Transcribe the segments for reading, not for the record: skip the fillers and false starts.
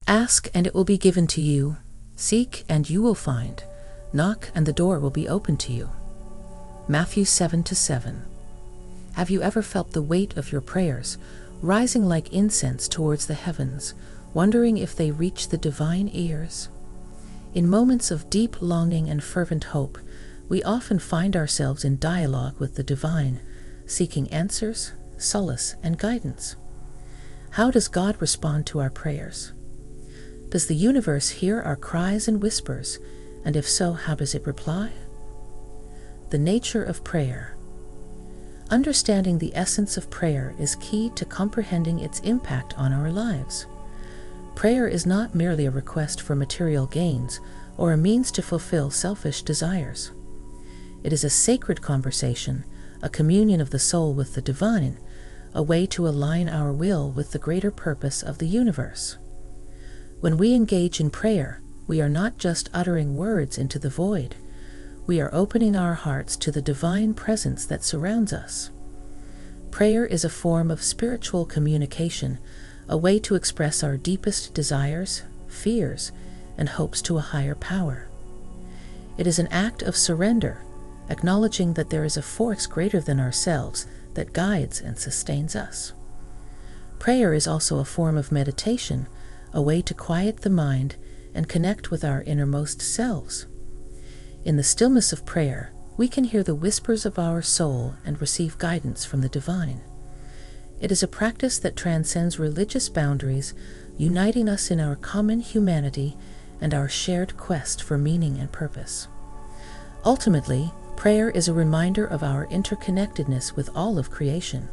Ask and it will be given to you. Seek and you will find. Knock and the door will be opened to you. Matthew 7:7. Have you ever felt the weight of your prayers rising like incense towards the heavens, wondering if they reach the divine ears? In moments of deep longing and fervent hope, we often find ourselves in dialogue with the divine, seeking answers, solace, and guidance. How does God respond to our prayers? Does the universe hear our cries and whispers, and if so, how does it reply? The nature of prayer. Understanding the essence of prayer is key to comprehending its impact on our lives. Prayer is not merely a request for material gains or a means to fulfill selfish desires. It is a sacred conversation, a communion of the soul with the divine, a way to align our will with the greater purpose of the universe. When we engage in prayer, we are not just uttering words into the void. We are opening our hearts to the divine presence that surrounds us. Prayer is a form of spiritual communication, a way to express our deepest desires, fears, and hopes to a higher power. It is an act of surrender, acknowledging that there is a force greater than ourselves that guides and sustains us. Prayer is also a form of meditation, a way to quiet the mind and connect with our innermost selves. In the stillness of prayer, we can hear the whispers of our soul and receive guidance from the divine. It is a practice that transcends religious boundaries, uniting us in our common humanity and our shared quest for meaning and purpose. Ultimately, prayer is a reminder of our interconnectedness with all of creation.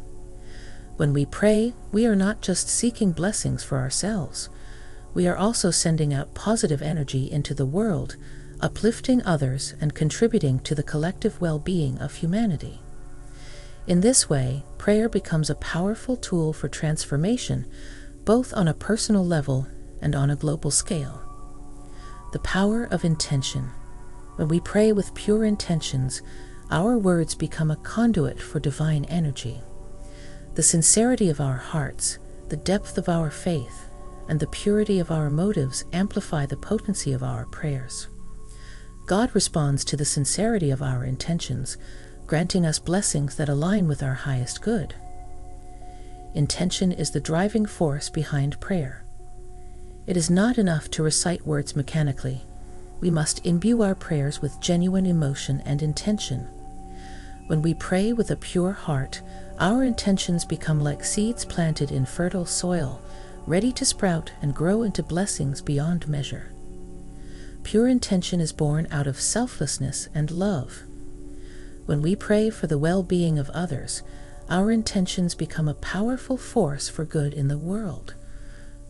When we pray, we are not just seeking blessings for ourselves. We are also sending out positive energy into the world, uplifting others and contributing to the collective well-being of humanity. In this way, prayer becomes a powerful tool for transformation, both on a personal level and on a global scale. The power of intention. When we pray with pure intentions, our words become a conduit for divine energy. The sincerity of our hearts, the depth of our faith, and the purity of our motives amplify the potency of our prayers. God responds to the sincerity of our intentions, granting us blessings that align with our highest good. Intention is the driving force behind prayer. It is not enough to recite words mechanically. We must imbue our prayers with genuine emotion and intention. When we pray with a pure heart, our intentions become like seeds planted in fertile soil, ready to sprout and grow into blessings beyond measure. Pure intention is born out of selflessness and love. When we pray for the well-being of others, our intentions become a powerful force for good in the world.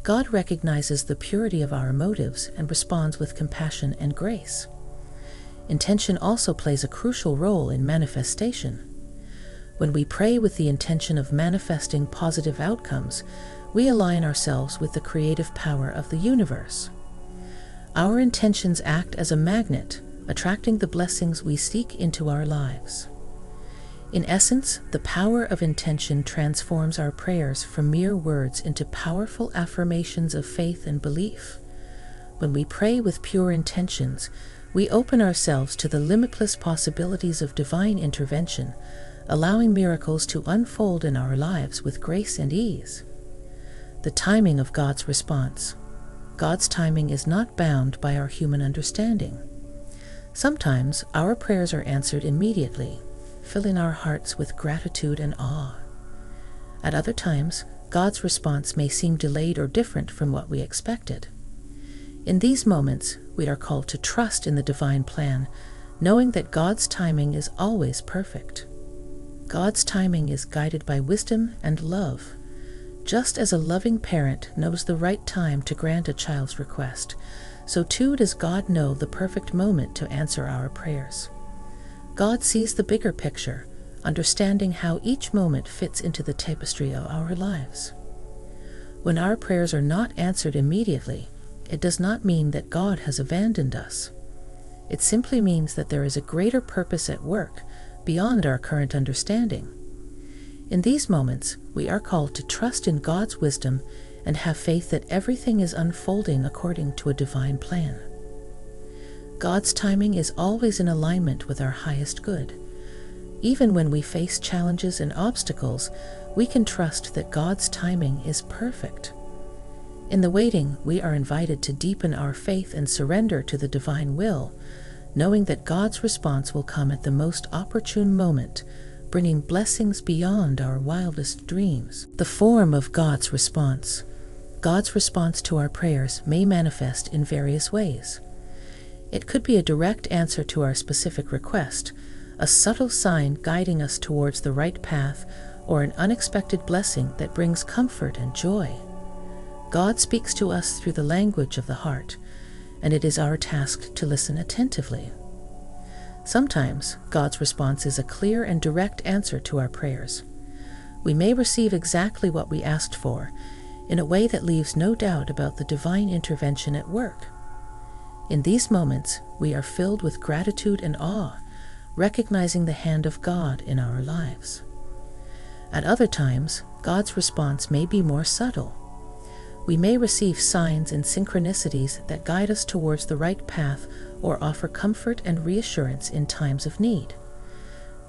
God recognizes the purity of our motives and responds with compassion and grace. Intention also plays a crucial role in manifestation. When we pray with the intention of manifesting positive outcomes, we align ourselves with the creative power of the universe. Our intentions act as a magnet, attracting the blessings we seek into our lives. In essence, the power of intention transforms our prayers from mere words into powerful affirmations of faith and belief. When we pray with pure intentions, we open ourselves to the limitless possibilities of divine intervention, allowing miracles to unfold in our lives with grace and ease. The timing of God's response. God's timing is not bound by our human understanding. Sometimes our prayers are answered immediately, filling our hearts with gratitude and awe. At other times, God's response may seem delayed or different from what we expected. In these moments, we are called to trust in the divine plan, knowing that God's timing is always perfect. God's timing is guided by wisdom and love. Just as a loving parent knows the right time to grant a child's request, so too does God know the perfect moment to answer our prayers. God sees the bigger picture, understanding how each moment fits into the tapestry of our lives. When our prayers are not answered immediately, it does not mean that God has abandoned us. It simply means that there is a greater purpose at work beyond our current understanding. In these moments, we are called to trust in God's wisdom and have faith that everything is unfolding according to a divine plan. God's timing is always in alignment with our highest good. Even when we face challenges and obstacles, we can trust that God's timing is perfect. In the waiting, we are invited to deepen our faith and surrender to the divine will, knowing that God's response will come at the most opportune moment, bringing blessings beyond our wildest dreams. The form of God's response. God's response to our prayers may manifest in various ways. It could be a direct answer to our specific request, a subtle sign guiding us towards the right path, or an unexpected blessing that brings comfort and joy. God speaks to us through the language of the heart, and it is our task to listen attentively. Sometimes, God's response is a clear and direct answer to our prayers. We may receive exactly what we asked for, in a way that leaves no doubt about the divine intervention at work. In these moments, we are filled with gratitude and awe, recognizing the hand of God in our lives. At other times, God's response may be more subtle. We may receive signs and synchronicities that guide us towards the right path or offer comfort and reassurance in times of need.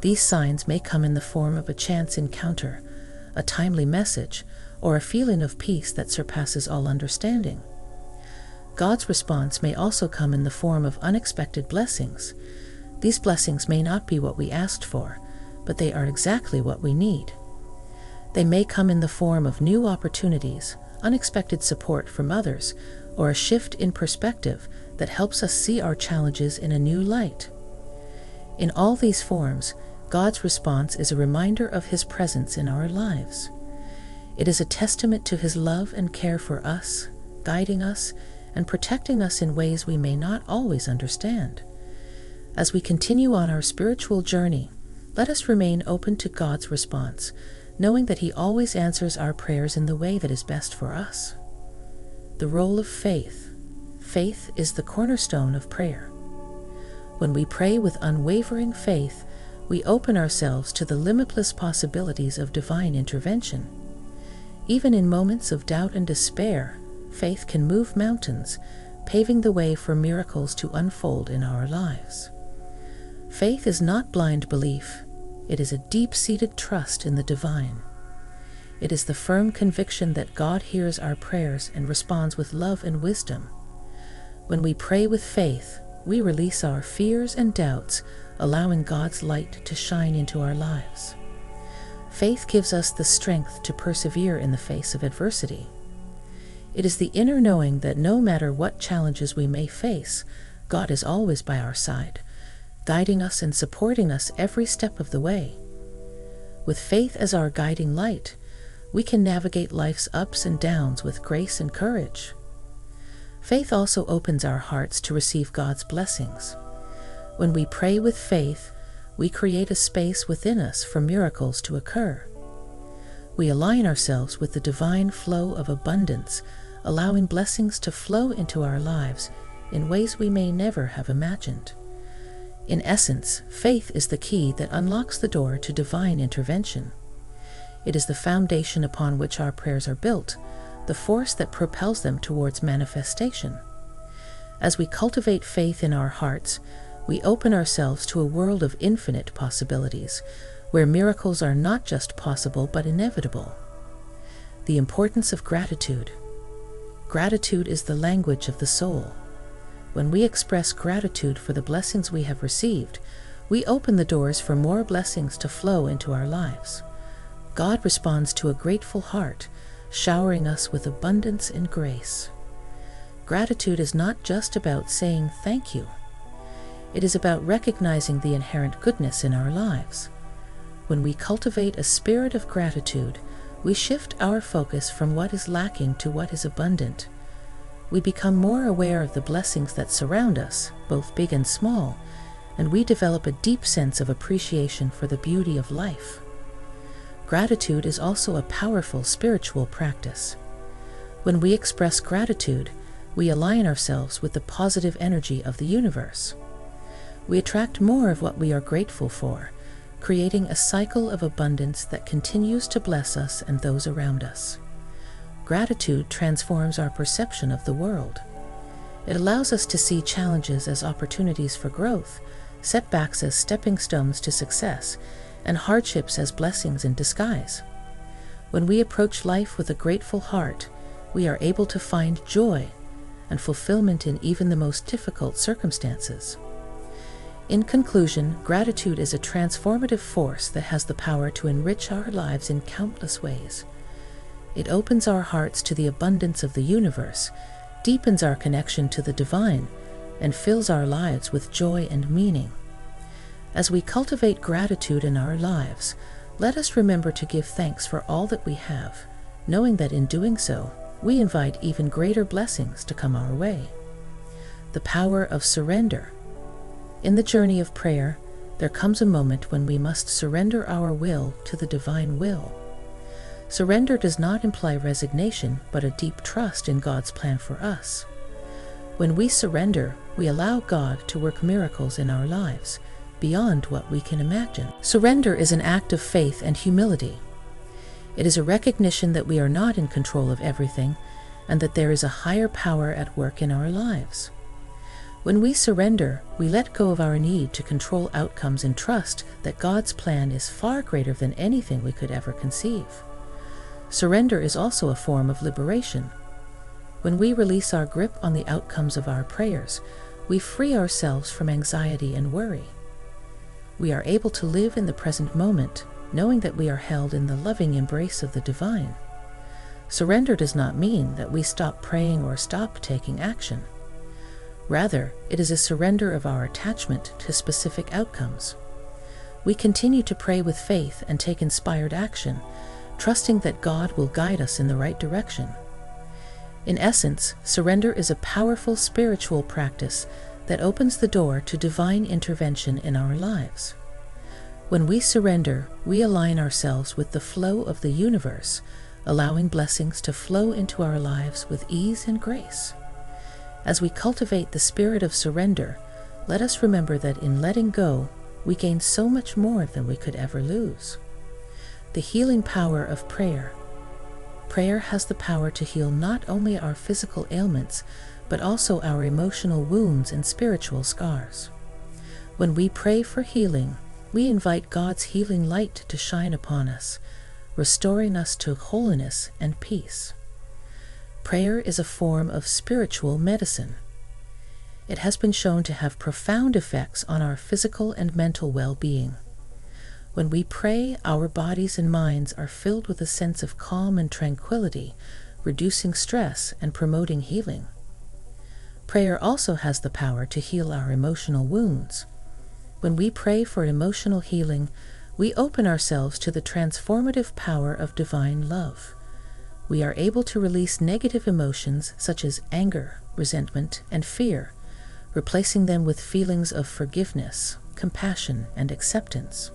These signs may come in the form of a chance encounter, a timely message, or a feeling of peace that surpasses all understanding. God's response may also come in the form of unexpected blessings. These blessings may not be what we asked for, but they are exactly what we need. They may come in the form of new opportunities, unexpected support from others, or a shift in perspective that helps us see our challenges in a new light. In all these forms, God's response is a reminder of His presence in our lives. It is a testament to His love and care for us, guiding us and protecting us in ways we may not always understand. As we continue on our spiritual journey, let us remain open to God's response, knowing that He always answers our prayers in the way that is best for us. The role of faith. Faith is the cornerstone of prayer. When we pray with unwavering faith, we open ourselves to the limitless possibilities of divine intervention. Even in moments of doubt and despair, faith can move mountains, paving the way for miracles to unfold in our lives. Faith is not blind belief. It is a deep-seated trust in the divine. It is the firm conviction that God hears our prayers and responds with love and wisdom. When we pray with faith, we release our fears and doubts, allowing God's light to shine into our lives. Faith gives us the strength to persevere in the face of adversity. It is the inner knowing that no matter what challenges we may face, God is always by our side, guiding us and supporting us every step of the way. With faith as our guiding light, we can navigate life's ups and downs with grace and courage. Faith also opens our hearts to receive God's blessings. When we pray with faith, we create a space within us for miracles to occur. We align ourselves with the divine flow of abundance, allowing blessings to flow into our lives in ways we may never have imagined. In essence, faith is the key that unlocks the door to divine intervention. It is the foundation upon which our prayers are built, the force that propels them towards manifestation. As we cultivate faith in our hearts, we open ourselves to a world of infinite possibilities, where miracles are not just possible but inevitable. The importance of gratitude. Gratitude is the language of the soul. When we express gratitude for the blessings we have received, we open the doors for more blessings to flow into our lives. God responds to a grateful heart, showering us with abundance and grace. Gratitude is not just about saying thank you. It is about recognizing the inherent goodness in our lives. When we cultivate a spirit of gratitude, we shift our focus from what is lacking to what is abundant. We become more aware of the blessings that surround us, both big and small, and we develop a deep sense of appreciation for the beauty of life. Gratitude is also a powerful spiritual practice. When we express gratitude, we align ourselves with the positive energy of the universe. We attract more of what we are grateful for, creating a cycle of abundance that continues to bless us and those around us. gratitude transforms our perception of the world. It allows us to see challenges as opportunities for growth, setbacks as stepping stones to success, and hardships as blessings in disguise. When we approach life with a grateful heart, we are able to find joy and fulfillment in even the most difficult circumstances. In conclusion, gratitude is a transformative force that has the power to enrich our lives in countless ways. It opens our hearts to the abundance of the universe, deepens our connection to the divine, and fills our lives with joy and meaning. As we cultivate gratitude in our lives, let us remember to give thanks for all that we have, knowing that in doing so, we invite even greater blessings to come our way. The power of surrender. In the journey of prayer, there comes a moment when we must surrender our will to the divine will. Surrender does not imply resignation, but a deep trust in God's plan for us. When we surrender, we allow God to work miracles in our lives, beyond what we can imagine. Surrender is an act of faith and humility. It is a recognition that we are not in control of everything, and that there is a higher power at work in our lives. When we surrender, we let go of our need to control outcomes and trust that God's plan is far greater than anything we could ever conceive. Surrender is also a form of liberation. When we release our grip on the outcomes of our prayers, we free ourselves from anxiety and worry. We are able to live in the present moment, knowing that we are held in the loving embrace of the divine. Surrender does not mean that we stop praying or stop taking action. Rather, it is a surrender of our attachment to specific outcomes. We continue to pray with faith and take inspired action, trusting that God will guide us in the right direction. In essence, surrender is a powerful spiritual practice that opens the door to divine intervention in our lives. When we surrender, we align ourselves with the flow of the universe, allowing blessings to flow into our lives with ease and grace. As we cultivate the spirit of surrender, let us remember that in letting go, we gain so much more than we could ever lose. The healing power of prayer. Prayer has the power to heal not only our physical ailments, but also our emotional wounds and spiritual scars. When we pray for healing, we invite God's healing light to shine upon us, restoring us to holiness and peace. Prayer is a form of spiritual medicine. It has been shown to have profound effects on our physical and mental well-being. When we pray, our bodies and minds are filled with a sense of calm and tranquility, reducing stress and promoting healing. Prayer also has the power to heal our emotional wounds. When we pray for emotional healing, we open ourselves to the transformative power of divine love. We are able to release negative emotions such as anger, resentment, and fear, replacing them with feelings of forgiveness, compassion, and acceptance.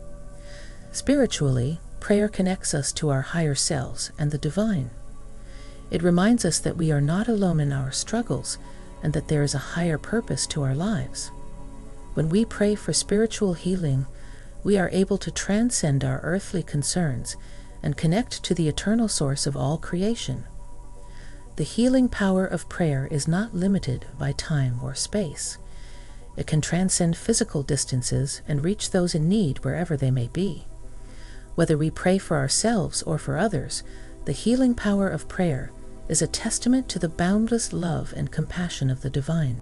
Spiritually, prayer connects us to our higher selves and the divine. It reminds us that we are not alone in our struggles and that there is a higher purpose to our lives. When we pray for spiritual healing, we are able to transcend our earthly concerns and connect to the eternal source of all creation. The healing power of prayer is not limited by time or space. It can transcend physical distances and reach those in need wherever they may be. Whether we pray for ourselves or for others, the healing power of prayer is a testament to the boundless love and compassion of the divine.